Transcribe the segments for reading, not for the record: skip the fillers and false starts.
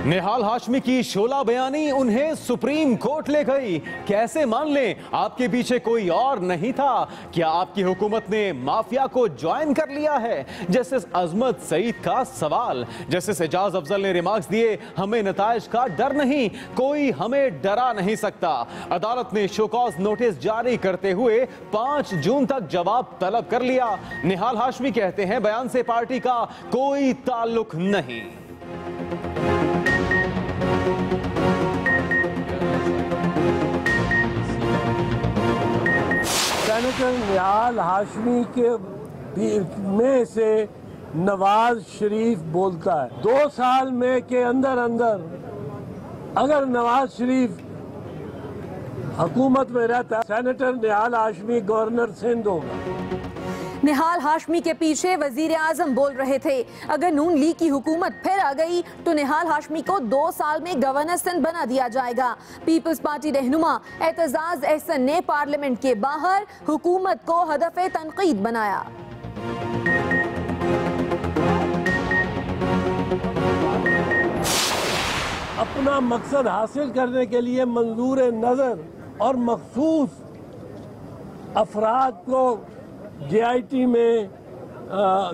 निहाल हाशमी की शोला बयानी उन्हें सुप्रीम कोर्ट ले गई। कैसे मान लें आपके पीछे कोई और नहीं था? क्या आपकी हुकूमत ने माफिया को ज्वाइन कर लिया है? जस्टिस अजमत सईद का सवाल। जस्टिस एजाज अफजल ने रिमार्क्स दिए, हमें नताइज का डर नहीं, कोई हमें डरा नहीं सकता। अदालत ने शोकॉज नोटिस जारी करते हुए 5 जून तक जवाब तलब कर लिया। निहाल हाशमी कहते हैं बयान से पार्टी का कोई ताल्लुक नहीं। सेनेटर निहाल हाशमी के में से नवाज शरीफ बोलता है 2 साल में के अंदर अगर नवाज शरीफ हुकूमत में रहता है, सेनेटर निहाल हाशमी गवर्नर सिंध होगा। निहाल हाशमी के पीछे वजीर आजम बोल रहे थे, अगर नून लीग की हुकूमत फिर आ गई तो निहाल हाशमी को 2 साल में गवर्नर सिंध बना दिया जाएगा। पीपल्स पार्टी रहनुमा एतजाज एहसन ने पार्लियामेंट के बाहर हुकूमत को हदफ तनकीद बनाया। अपना मकसद हासिल करने के लिए मंजूर नजर और मखसूस अफराद को JIT में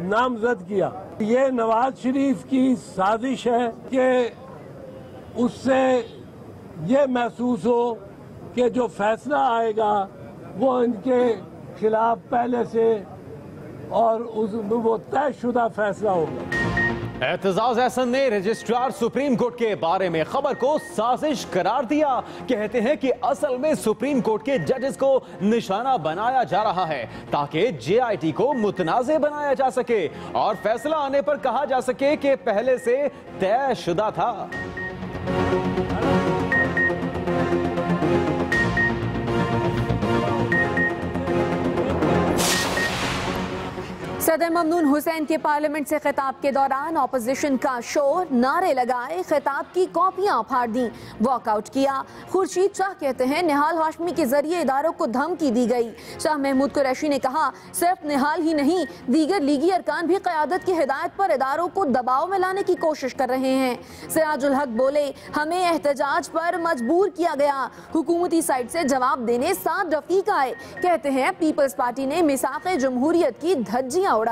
नामजद किया। ये नवाज शरीफ की साजिश है कि उससे ये महसूस हो कि जो फैसला आएगा वो इनके खिलाफ पहले से और वो तयशुदा फैसला होगा। एतजाज एहसन ने रजिस्ट्रार सुप्रीम कोर्ट के बारे में खबर को साजिश करार दिया। कहते हैं कि असल में सुप्रीम कोर्ट के जजेस को निशाना बनाया जा रहा है ताकि JIT को मुतनाज़े बनाया जा सके और फैसला आने पर कहा जा सके कि पहले से तयशुदा था। सदर ममनून हुसैन के पार्लियामेंट से खिताब के दौरान ऑपोजिशन का शोर, नारे लगाए, खिताब की कॉपियां फाड़ दी, वॉकआउट किया। खुर्शीद शाह कहते हैं निहाल हाशमी के जरिए इदारों को धमकी दी गई। शाह महमूद कुरैशी ने कहा सिर्फ निहाल ही नहीं दीगर लीगी अरकान भी क़यादत की हिदायत पर इदारों को दबाव में लाने की कोशिश कर रहे हैं। सिराजुल हक बोले हमें एहतजाज पर मजबूर किया गया, हुकूमती साइड से जवाब देने 7 रफीक आए। कहते हैं पीपल्स पार्टी ने मिसाक़े जमहूरियत की धज्जियां उड़ाई।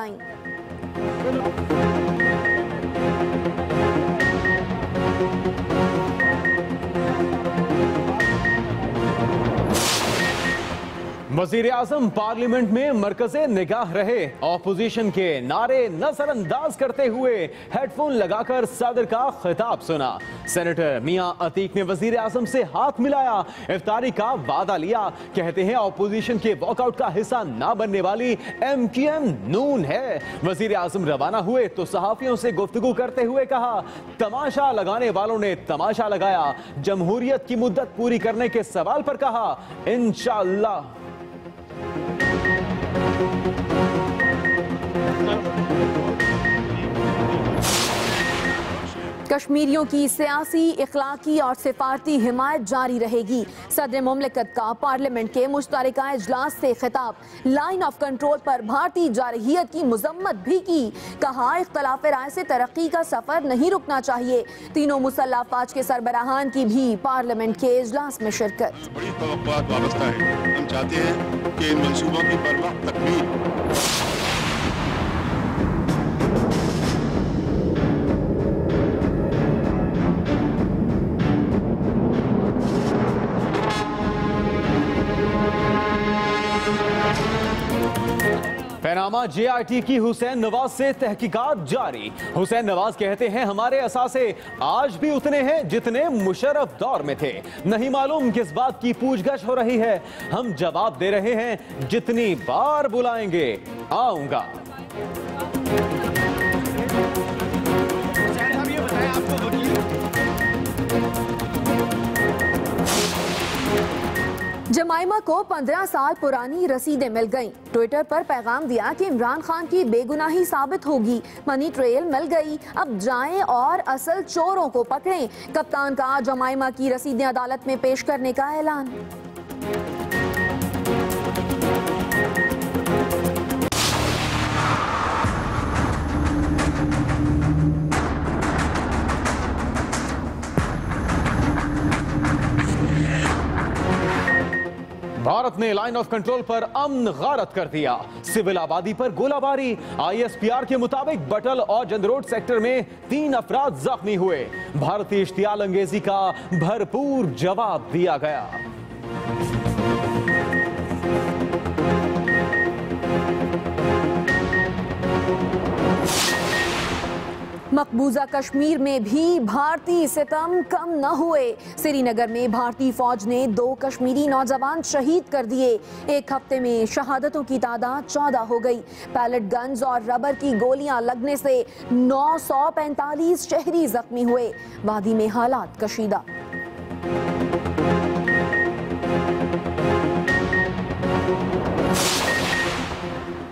वजीर आजम पार्लियामेंट में मरकज़े निगाह रहे। ऑपोजिशन के नारे नजरअंदाज करते हुए हेडफोन लगाकर सदर का खिताब सुना। सेनेटर मियां अतीक ने वजीर आजम से हाथ मिलाया, इफ्तारी का वादा लिया। कहते हैं ऑपोजिशन के वॉकआउट का हिस्सा ना बनने वाली MQM नून है। वजीर आजम रवाना हुए तो सहाफियों से गुफ्तगू करते हुए कहा तमाशा लगाने वालों ने तमाशा लगाया। जमहूरियत की मुद्दत पूरी करने के सवाल पर कहा इंशाअल्लाह। कश्मीरियों की सियासी, इखलाकी और सिफारती हिमायत जारी रहेगी। सदर मुमलिकत का पार्लियामेंट के मुश्तरका इजलास से खिताब, लाइन ऑफ कंट्रोल पर भारतीय जारहियत की मजम्मत भी की। कहा इख्तलाफ राय से तरक्की का सफर नहीं रुकना चाहिए। तीनों मुसल्लह अफवाज के सरबराहान की भी पार्लियामेंट के इजलास में शिरकत। बड़ी तवक्कुआत वाबस्ता है। हम चाहते हैं कि इन मंसूबों की बरवक्त तकमील पैनामा JIT की हुसैन नवाज से तहकीकात जारी। हुसैन नवाज कहते हैं हमारे असासे आज भी उतने हैं जितने मुशर्रफ दौर में थे। नहीं मालूम किस बात की पूछगछ हो रही है, हम जवाब दे रहे हैं जितनी बार बुलाएंगे आऊंगा। जमाइमा को 15 साल पुरानी रसीदें मिल गईं। ट्विटर पर पैगाम दिया कि इमरान खान की बेगुनाही साबित होगी। मनी ट्रेल मिल गई, अब जाएं और असल चोरों को पकड़ें। कप्तान का जमाइमा की रसीदें अदालत में पेश करने का ऐलान। पाक ने लाइन ऑफ कंट्रोल पर अमन गारत कर दिया। सिविल आबादी पर गोलाबारी। ISPR के मुताबिक बटल और जंदरोड सेक्टर में 3 अफराद जख्मी हुए। भारतीय इश्तियाल अंगेजी का भरपूर जवाब दिया गया। मकबूजा कश्मीर में भी भारतीय सितम कम न हुए। श्रीनगर में भारतीय फौज ने 2 कश्मीरी नौजवान शहीद कर दिए। एक हफ्ते में शहादतों की तादाद 14 हो गई। पैलेट गन्स और रबर की गोलियां लगने से 945 शहरी जख्मी हुए। वादी में हालात कशीदा।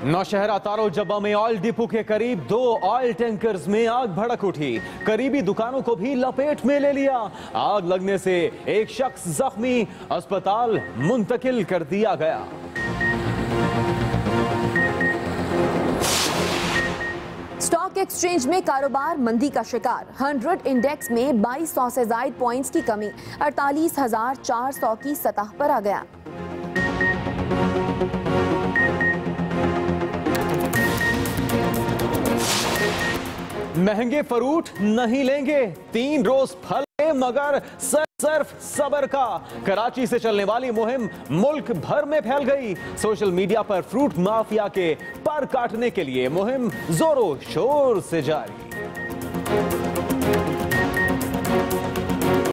नौशहरा तारो जब्बा में ऑयल डिपो के करीब 2 ऑयल टैंकर्स में आग भड़क उठी। करीबी दुकानों को भी लपेट में ले लिया। आग लगने से एक शख्स जख्मी, अस्पताल मुंतकिल कर दिया गया। स्टॉक एक्सचेंज में कारोबार मंदी का शिकार। 100 इंडेक्स में 2200 से ज्यादा पॉइंट्स की कमी, 48,400 की सतह पर आ गया। महंगे फ्रूट नहीं लेंगे, 3 रोज फल मगर सिर्फ सबर का। कराची से चलने वाली मुहिम मुल्क भर में फैल गई। सोशल मीडिया पर फ्रूट माफिया के पर काटने के लिए मुहिम जोरों शोर से जारी।